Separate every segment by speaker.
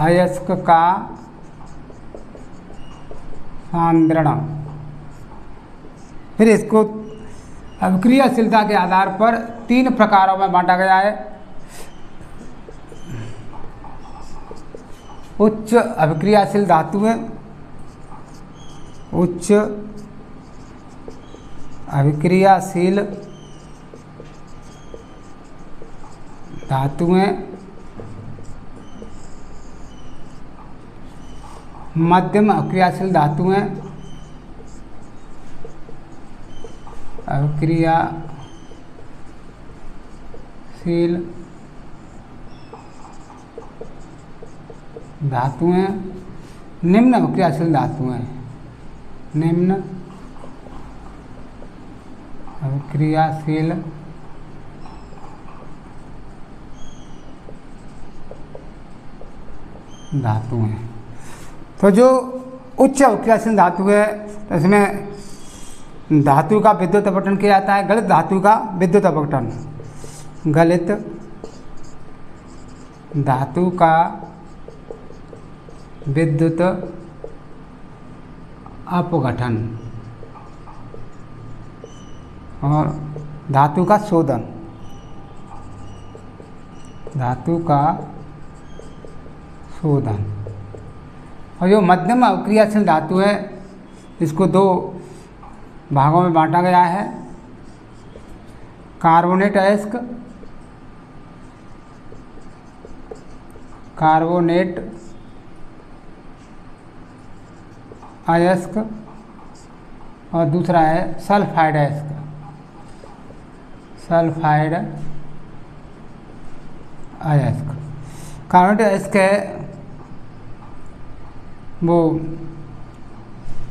Speaker 1: अयस्क का सांद्रण। फिर इसको अभिक्रियाशीलता के आधार पर 3 प्रकारों में बांटा गया है। उच्च अभिक्रियाशील धातुएं, उच्च अभिक्रियाशील धातुएं, मध्यम अभिक्रियाशील धातुएं, अभिक्रियाशील धातुएं, निम्न अभिक्रियाशील धातुएं, निम्न अभिक्रियाशील धातुएं। तो जो उच्च अभिक्रियाशील धातु है तो इसमें धातु का विद्युत अपघटन किया जाता है, गलित धातु का विद्युत अपघटन, गलित धातु का विद्युत अपघटन और धातु का शोधन, धातु का शोधन। और जो मध्यम अभिक्रियाशील धातु है इसको 2 भागों में बांटा गया है। कार्बोनेट अयस्क, कार्बोनेट अयस्क और दूसरा है सल्फाइड अयस्क, सल्फाइड अयस्क। कार्बोनेट अयस्क है वो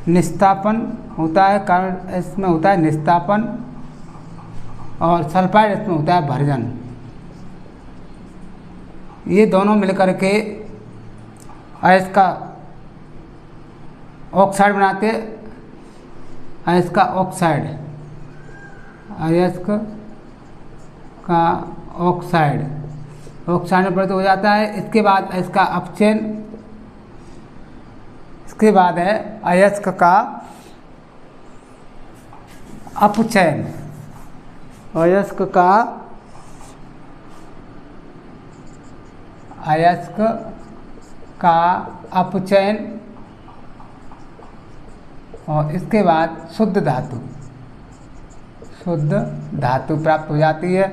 Speaker 1: निस्तापन होता है, कार्बन इसमें होता है निस्तापन, और सल्फाइड इसमें होता है भर्जन। ये दोनों मिलकर के अयस्क का ऑक्साइड बनाते हैं, अयस्क का ऑक्साइड, अयस्क का ऑक्साइड, ऑक्साइड में परिवर्तित हो जाता है। इसके बाद इसका अपचयन, इसके बाद है अयस्क का अपचयन, अयस्क का अपचयन, और इसके बाद शुद्ध धातु, शुद्ध धातु प्राप्त हो जाती है।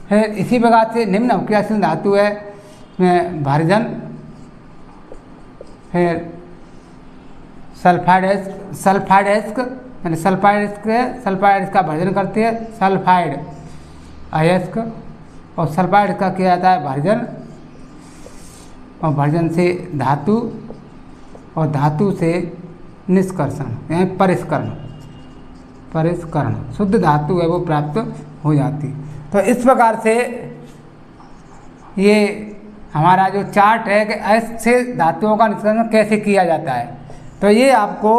Speaker 1: फिर इसी प्रकार से निम्न अभिक्रियाशील धातु है में भर्जन, फिर सल्फाइड अयस्क यानी सल्फाइड का भर्जन करते हैं, सल्फाइड अयस्क, और सल्फाइड का किया जाता है भर्जन, और भर्जन से धातु, और धातु से निष्कर्षण यानी परिष्करण, शुद्ध धातु है वो प्राप्त हो जाती। तो इस प्रकार से ये हमारा जो चार्ट है कि अयस्क से धातुओं का निष्कर्षण कैसे किया जाता है, तो ये आपको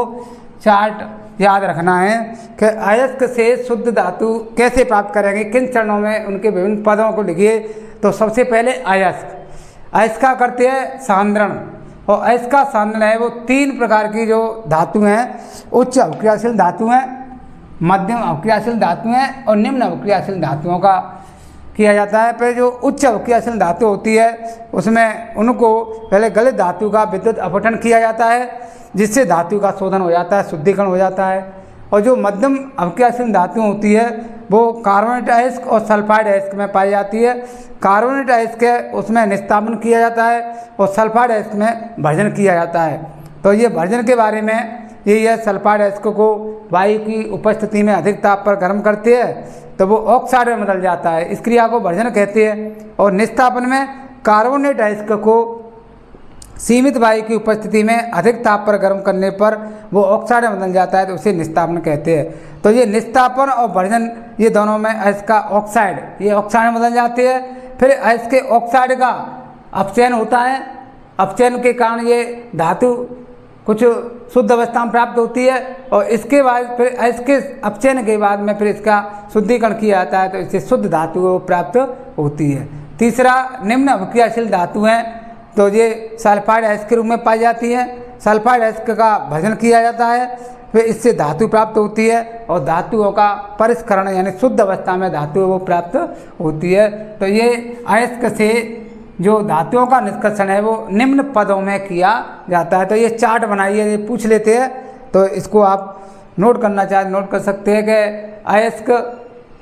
Speaker 1: चार्ट याद रखना है कि अयस्क से शुद्ध धातु कैसे प्राप्त करेंगे, किन चरणों में उनके विभिन्न पदों को लिखिए। तो सबसे पहले अयस्क का करते हैं सांद्रण, और अयस्क का सांद्रण है वो 3 प्रकार की जो धातु हैं, उच्च अभिक्रियाशील धातु हैं, मध्यम अभिक्रियाशील धातु हैं और निम्न अभिक्रियाशील धातुओं का किया जाता है। फिर जो उच्च अभिक्रियाशील धातु होती है उसमें उनको पहले गलित धातु का विद्युत अपघटन किया जाता है, जिससे धातु का शोधन हो जाता है, शुद्धिकरण हो जाता है। और जो मध्यम अभिक्रियाशील धातु होती है वो कार्बोनेट अयस्क और सल्फाइड अयस्क में पाई जाती है। कार्बोनेट अयस्क है उसमें निस्तापन किया जाता है और सल्फाइड अयस्क में भर्जन किया जाता है। तो ये भर्जन के बारे में यही है, सल्फाइड अयस्क को वायु की उपस्थिति में अधिक ताप पर गर्म करते हैं तो वो ऑक्साइड में बदल जाता है, इस क्रिया को भर्जन कहते हैं। और निस्तापन में कार्बोनेट अयस्क को सीमित वायु की उपस्थिति में अधिक ताप पर गर्म करने पर वो ऑक्साइड में बदल जाता है, तो उसे निस्तापन कहते हैं। तो ये निस्तापन और भर्जन ये दोनों में अयस्क का ऑक्साइड, ये ऑक्साइड में बदल जाते हैं। फिर अयस्क के ऑक्साइड का अपचयन होता है, अपचयन के कारण ये धातु कुछ शुद्ध अवस्था में प्राप्त होती है, और इसके बाद फिर अयस्क के अपचयन के बाद में फिर इसका शुद्धिकरण किया जाता है, तो इससे शुद्ध धातु प्राप्त होती है। तीसरा, निम्न अभिक्रियाशील धातु हैं तो ये सल्फाइड अयस्क के रूप में पाई जाती है। सल्फाइड अयस्क का भजन किया जाता है, फिर इससे धातु प्राप्त होती है और धातुओं का परिष्करण यानी शुद्ध अवस्था में धातु वो प्राप्त होती है। तो ये अयस्क से जो धातुओं का निष्कर्षण है वो निम्न पदों में किया जाता है। तो ये चार्ट बनाइए, ये पूछ लेते हैं तो इसको आप नोट करना चाहे नोट कर सकते हैं कि अयस्क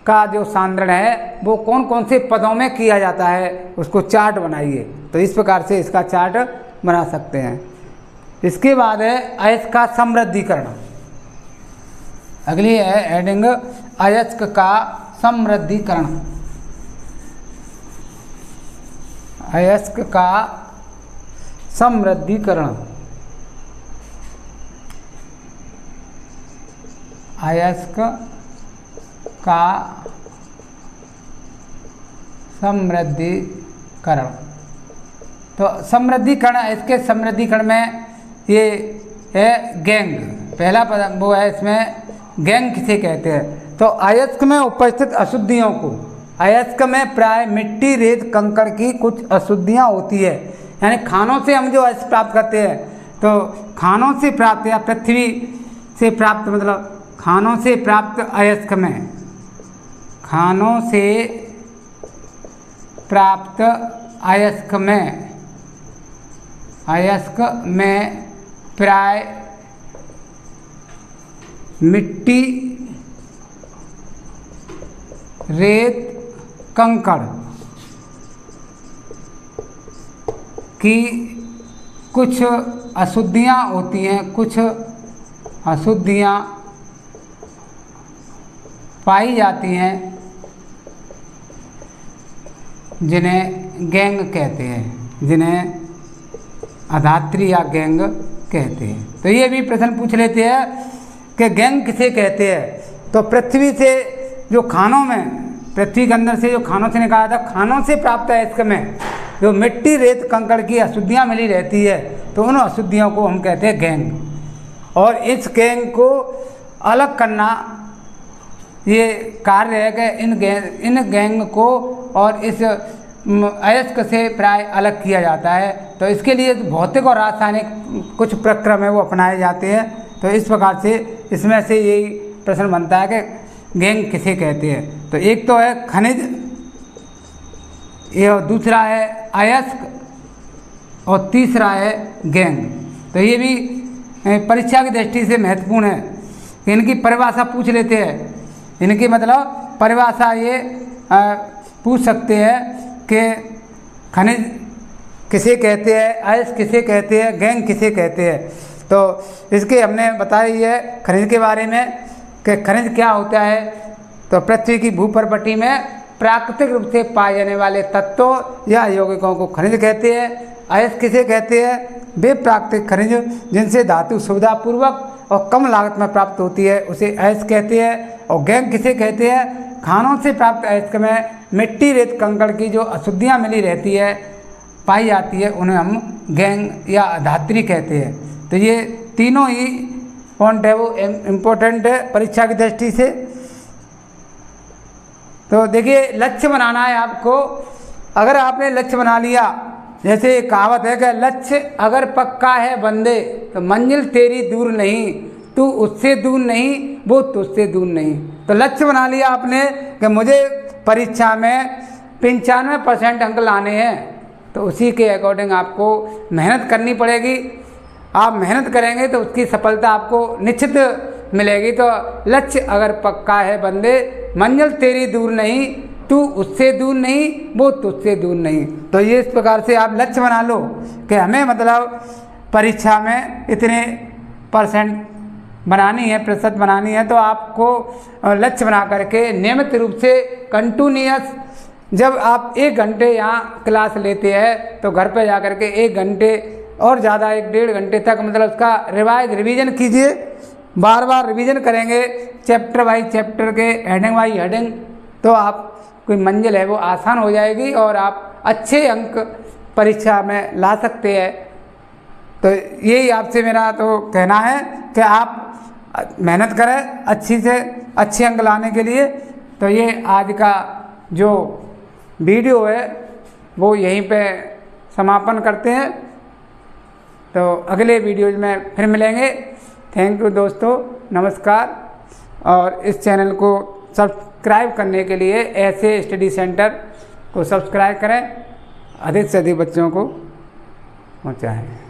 Speaker 1: का जो सांद्रण है वो कौन कौन से पदों में किया जाता है, उसको चार्ट बनाइए। तो इस प्रकार से इसका चार्ट बना सकते हैं। इसके बाद है अयस्क का समृद्धिकरण। अगली है हेडिंग अयस्क का समृद्धिकरण। अयस्क का समृद्धिकरण। अयस्क का समृद्धिकरण। तो समृद्धिकरण, इसके समृद्धिकरण में ये है गैंग, पहला पद वो है इसमें गैंग किसे कहते हैं। तो अयस्क में उपस्थित अशुद्धियों को, अयस्क में प्राय मिट्टी रेत कंकड़ की कुछ अशुद्धियाँ होती है, यानी खानों से हम जो अयस्क प्राप्त करते हैं, तो खानों से प्राप्त या पृथ्वी से प्राप्त, मतलब खानों से प्राप्त अयस्क में, खानों से प्राप्त अयस्क में प्राय मिट्टी रेत कंकड़ की कुछ अशुद्धियाँ होती हैं, कुछ अशुद्धियाँ पाई जाती हैं जिन्हें गैंग कहते हैं, जिन्हें अधात्री या गैंग कहते हैं। तो ये भी प्रश्न पूछ लेते हैं कि गैंग किसे कहते हैं। तो पृथ्वी से जो खानों में, पृथ्वी के अंदर से जो खानों से निकाला था, खानों से प्राप्त अयस्क में जो मिट्टी रेत कंकड़ की अशुद्धियाँ मिली रहती है, तो उन अशुद्धियों को हम कहते हैं गैंग। और इस गैंग को अलग करना ये कार्य है कि इन गैंग को और इस अयस्क से प्राय अलग किया जाता है। तो इसके लिए भौतिक और रासायनिक कुछ प्रक्रम है वो अपनाए जाते हैं। तो इस प्रकार से इसमें से यही प्रश्न बनता है कि गैंग किसे कहते हैं। तो एक तो है खनिज, ये दूसरा है अयस्क और तीसरा है गैंग। तो ये भी परीक्षा की दृष्टि से महत्वपूर्ण है कि इनकी परिभाषा पूछ लेते हैं। इनकी मतलब परिभाषा ये पूछ सकते हैं कि खनिज किसे कहते हैं, अयस्क किसे कहते हैं, गैंग किसे कहते हैं। तो इसके हमने बताया है खनिज के बारे में कि खनिज क्या होता है। तो पृथ्वी की भूपर्पटी में प्राकृतिक रूप से पाए जाने वाले तत्वों या यौगिकों को खनिज कहते हैं। अयस्क किसे कहते हैं, वे प्राकृतिक खनिज जिनसे धातु सुविधापूर्वक और कम लागत में प्राप्त होती है, उसे अयस्क कहते हैं। और गैंग किसे कहते हैं, खानों से प्राप्त अयस्क में मिट्टी रेत कंकड़ की जो अशुद्धियाँ मिली रहती है, पाई जाती है, उन्हें हम गैंग या धात्री कहते हैं। तो ये तीनों ही पॉइंट है वो इम्पोर्टेंट है परीक्षा की दृष्टि से। तो देखिए लक्ष्य बनाना है आपको। अगर आपने लक्ष्य बना लिया, जैसे एक कहावत है कि लक्ष्य अगर पक्का है बंदे तो मंजिल तेरी दूर नहीं, तू उससे दूर नहीं वो तुझसे दूर नहीं। तो लक्ष्य बना लिया आपने कि मुझे परीक्षा में 95% अंक लाने हैं, तो उसी के अकॉर्डिंग आपको मेहनत करनी पड़ेगी। आप मेहनत करेंगे तो उसकी सफलता आपको निश्चित मिलेगी। तो लक्ष्य अगर पक्का है बंदे, मंजिल तेरी दूर नहीं, तू उससे दूर नहीं वो तुझसे दूर नहीं। तो ये इस प्रकार से आप लक्ष्य बना लो कि हमें मतलब परीक्षा में इतने % बनानी है, प्रतिशत बनानी है। तो आपको लक्ष्य बना करके नियमित रूप से कंटिन्यूअस, जब आप 1 घंटे यहाँ क्लास लेते हैं तो घर पे जा कर के 1 घंटे और ज़्यादा 1-1.5 घंटे तक मतलब उसका रिवीजन कीजिए। बार बार रिवीजन करेंगे चैप्टर बाई चैप्टर के, हेडिंग बाई हेडिंग, तो आप कोई मंजिल है वो आसान हो जाएगी और आप अच्छे अंक परीक्षा में ला सकते हैं। तो यही आपसे मेरा तो कहना है कि आप मेहनत करें अच्छी से अच्छे अंक लाने के लिए। तो ये आज का जो वीडियो है वो यहीं पे समापन करते हैं। तो अगले वीडियोज में फिर मिलेंगे। थैंक यू दोस्तों, नमस्कार। और इस चैनल को सब्सक्राइब करने के लिए ऐसे स्टडी सेंटर को सब्सक्राइब करें, अधिक से अधिक बच्चों को पहुँचाएँ।